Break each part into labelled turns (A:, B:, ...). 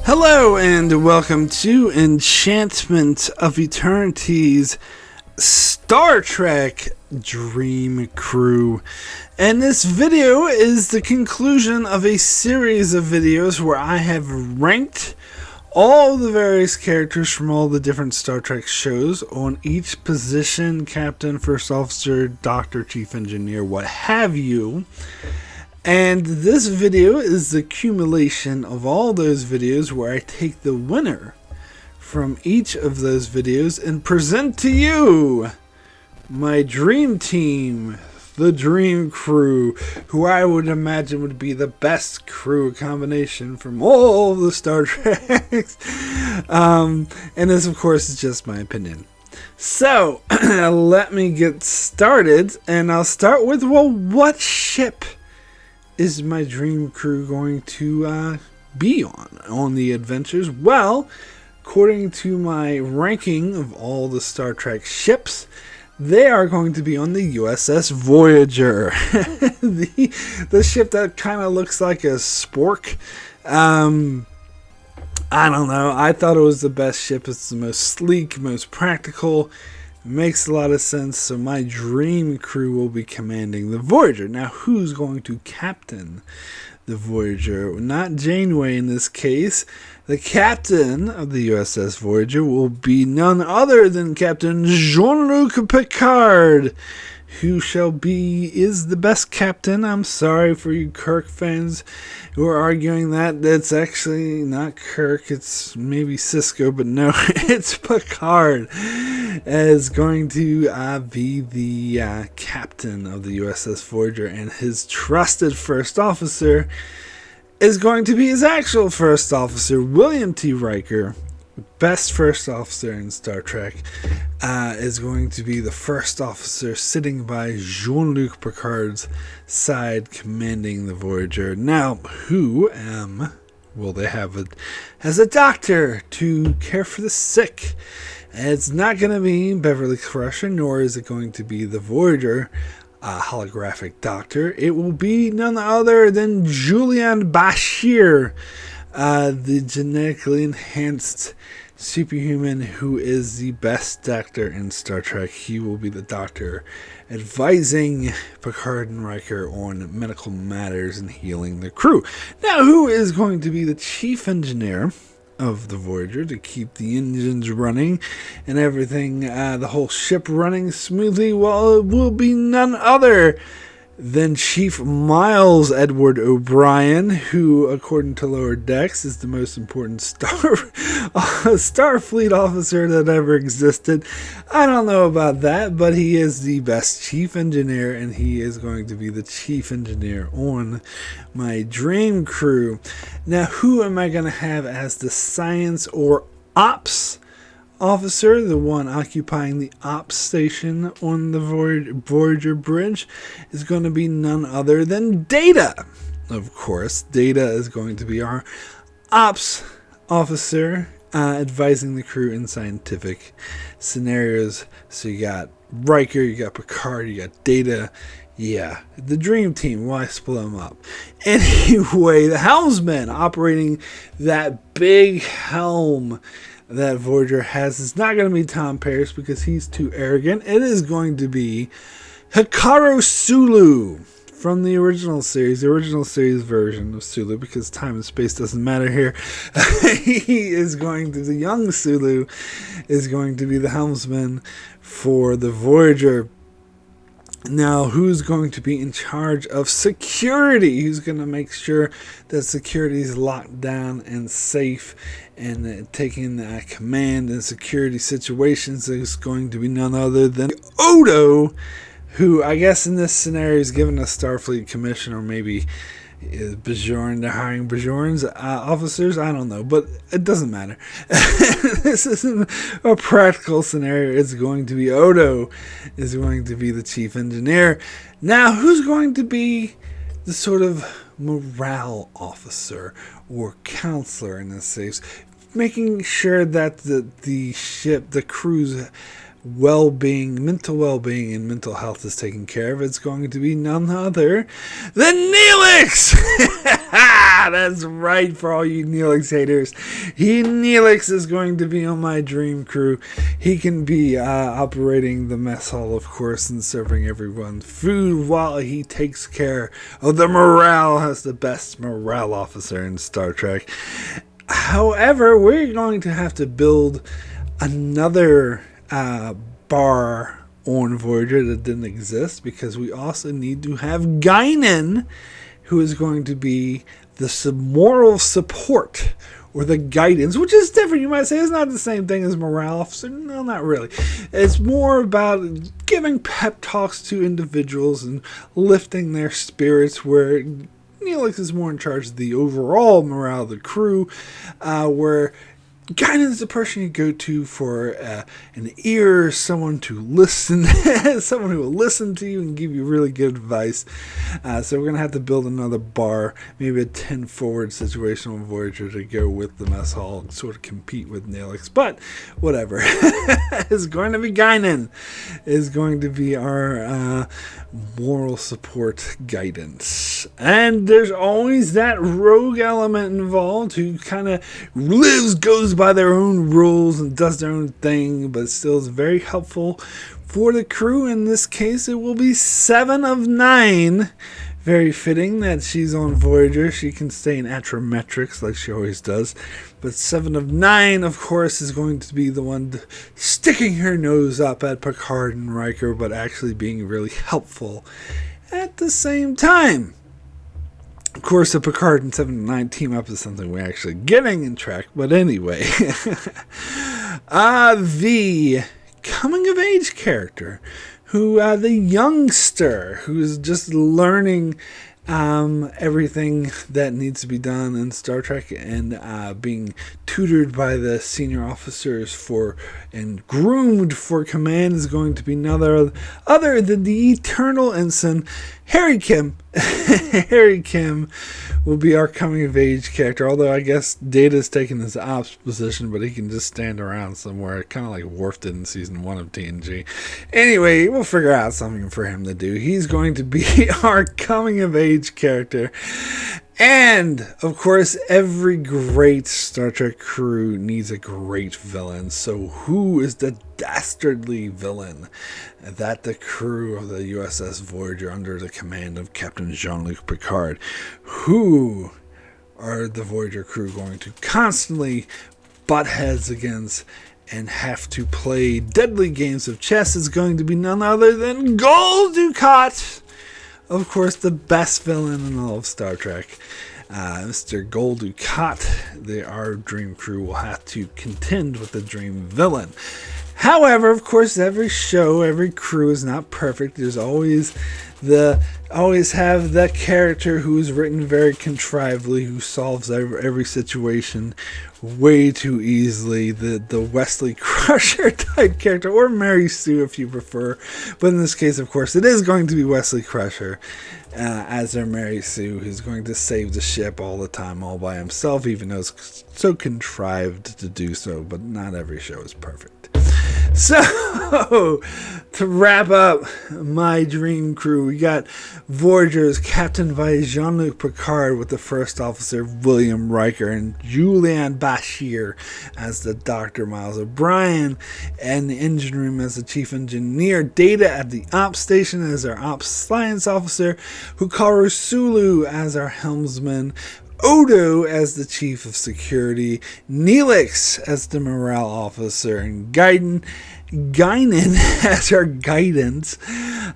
A: Hello and welcome to Enchantment of Eternity's Star Trek Dream Crew. And this video is the conclusion of a series of videos where I have ranked all the various characters from all the different Star Trek shows on each position: captain, first officer, doctor, chief engineer, what have you. And this video is the accumulation of all those videos where I take the winner from each of those videos and present to you my dream team, the Dream Crew, who I would imagine would be the best crew combination from all the Star Treks. And this, of course, is just my opinion. So, let me get started, and I'll start with, well, what ship is my Dream Crew going to be on the adventures? Well, according to my ranking of all the Star Trek ships, they are going to be on the USS Voyager. the ship that kind of looks like a spork. I don't know. I thought it was the best ship. It's the most sleek, most practical. Makes a lot of sense. So my Dream Crew will be commanding the Voyager. Now, who's going to captain the Voyager? Not Janeway in this case. The captain of the USS Voyager will be none other than Captain Jean-Luc Picard, who is the best captain. I'm sorry for you Kirk fans who are arguing that. That's actually not Kirk. It's maybe Cisco, but no, it's Picard is going to be the captain of the USS Voyager, and his trusted first officer is going to be his actual first officer, William T. Riker. Best first officer in Star Trek, is going to be the first officer sitting by Jean-Luc Picard's side, commanding the Voyager. Now, who will they have as a doctor to care for the sick? It's not going to be Beverly Crusher, nor is it going to be the Voyager holographic doctor. It will be none other than Julian Bashir, the genetically enhanced superhuman who is the best doctor in Star Trek. He will be the doctor advising Picard and Riker on medical matters and healing the crew. Now, who is going to be the chief engineer of the Voyager to keep the engines running and everything, the whole ship running smoothly? Well, it will be none other than Chief Miles Edward O'Brien, who, according to Lower Decks, is the most important Starfleet officer that ever existed. I don't know about that, but he is the best chief engineer, and he is going to be the chief engineer on my Dream Crew. Now, who am I going to have as the science or ops officer, the one occupying the ops station on the Voyager bridge? Is going to be none other than Data. Of course, Data is going to be our ops officer, advising the crew in scientific scenarios. So you got Riker, you got Picard, you got Data. Yeah, the dream team. Why split them up? Anyway, the helmsman operating that big helm that Voyager has is not going to be Tom Paris because he's too arrogant. It is going to be Hikaru Sulu from the original series version of Sulu, because time and space doesn't matter here. The young Sulu is going to be the helmsman for the Voyager. Now, who's going to be in charge of security? Who's going to make sure that security is locked down and safe and taking command in security situations? Is going to be none other than Odo, who I guess in this scenario is given a Starfleet commission, or maybe Bajoran. They're hiring Bajoran's officers. I don't know, but it doesn't matter. This isn't a practical scenario. It's going to be Odo is going to be the chief engineer. Now, who's going to be the sort of morale officer or counselor in this case, making sure that the ship, the crew's mental well-being and mental health is taken care of, it's going to be none other than Neelix! That's right, for all you Neelix haters. Neelix is going to be on my dream crew. He can be operating the mess hall, of course, and serving everyone food while he takes care of the morale as the best morale officer in Star Trek. However, we're going to have to build another bar on Voyager that didn't exist, because we also need to have Guinan, who is going to be the moral support or the guidance, which is different. You might say it's not the same thing as morale officer. No, not really. It's more about giving pep talks to individuals and lifting their spirits, where Neelix is more in charge of the overall morale of the crew, where Guinan is the person you go to for an ear, someone to listen, someone who will listen to you and give you really good advice. So we're going to have to build another bar, maybe a 10 forward situation on Voyager to go with the mess hall, sort of compete with Neelix, but whatever. It's going to be Guinan, is going to be our moral support guidance. And there's always that rogue element involved who kind of goes by their own rules and does their own thing, but still is very helpful for the crew. In this case, it will be 7 of 9. Very fitting that she's on Voyager. She can stay in Atrometrics like she always does. But 7 of 9, of course, is going to be the one sticking her nose up at Picard and Riker, but actually being really helpful at the same time. Of course, the Picard and 7 of 9 team up is something we're actually getting in track. But anyway, the coming of age character, who the youngster who's just learning everything that needs to be done in Star Trek, and being tutored by the senior officers and groomed for command, is going to be none other than the eternal ensign Harry Kim. Harry Kim will be our coming of age character, although I guess Data's taking his ops position, but he can just stand around somewhere, kind of like Worf did in season 1 of TNG. Anyway, we'll figure out something for him to do. He's going to be our coming of age character. And, of course, every great Star Trek crew needs a great villain. So who is the dastardly villain that the crew of the USS Voyager, under the command of Captain Jean-Luc Picard, who are the Voyager crew going to constantly butt heads against and have to play deadly games of chess, is going to be none other than Gul Dukat. Of course, the best villain in all of Star Trek. Mr. Gul Dukat, our dream crew will have to contend with the dream villain. However, of course, every crew is not perfect. There's always have that character who is written very contrively, who solves every situation way too easily. The Wesley Crusher type character, or Mary Sue if you prefer. But in this case, of course, it is going to be Wesley Crusher as our Mary Sue, who's going to save the ship all the time, all by himself, even though it's so contrived to do so. But not every show is perfect. So, to wrap up my dream crew, we got Voyager's Captain Vice Jean-Luc Picard with the First Officer William Riker, and Julian Bashir as the Dr. Miles O'Brien, and the engine room as the Chief Engineer, Data at the Ops Station as our Ops Science Officer, Hikaru Sulu as our Helmsman, Odo as the Chief of Security, Neelix as the Morale Officer, and Guinan as our guidance.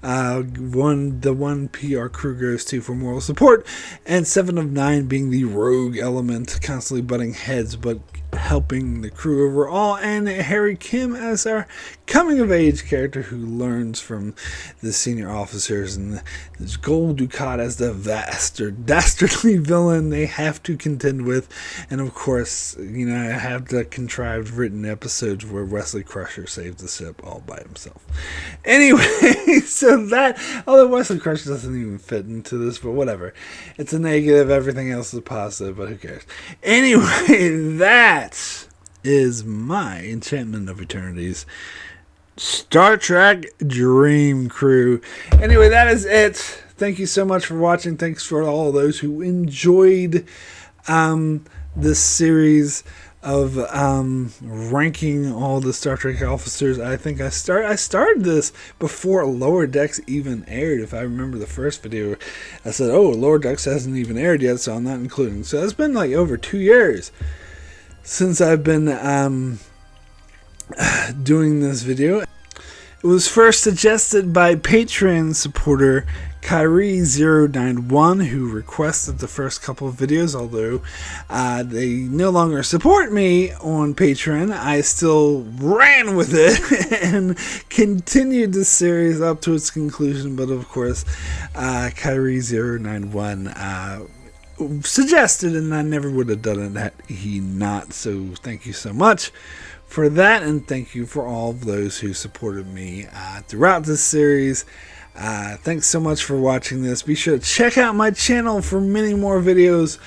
A: The one PR crew goes to for moral support, and 7 of 9 being the rogue element, constantly butting heads but helping the crew overall, and Harry Kim as our coming of age character who learns from the senior officers, and this Gul Dukat as the dastardly villain they have to contend with. And of course, I have the contrived written episodes where Wesley Crusher saves the ship all by himself. Anyway, so that, although Wesley Crusher doesn't even fit into this, but whatever, it's a negative, everything else is positive, but who cares. Anyway, that is my Enchantment of Eternities Star Trek Dream Crew. Anyway, that is it. Thank you so much for watching. Thanks for all those who enjoyed this series of ranking all the Star Trek officers. I think I started this before Lower Decks even aired. If I remember the first video, I said, oh, Lower Decks hasn't even aired yet, so I'm not including. So it's been like over 2 years since I've been doing this video. It was first suggested by Patreon supporter Kyrie091, who requested the first couple of videos. Although they no longer support me on Patreon, I still ran with it and continued the series up to its conclusion. But of course, Kyrie091 suggested, and I never would have done it had he not. So thank you so much for that, and thank you for all of those who supported me throughout this series. Thanks so much for watching this. Be sure to check out my channel for many more videos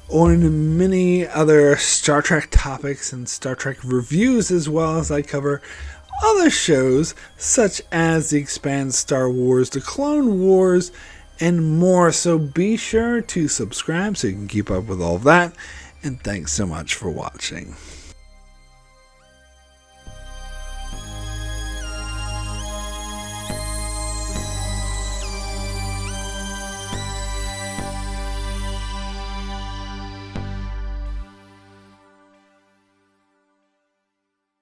A: on many other Star Trek topics and Star Trek reviews, as well as I cover other shows such as The Expanse, Star Wars, The Clone Wars, and more. So be sure to subscribe so you can keep up with all of that, and thanks so much for watching.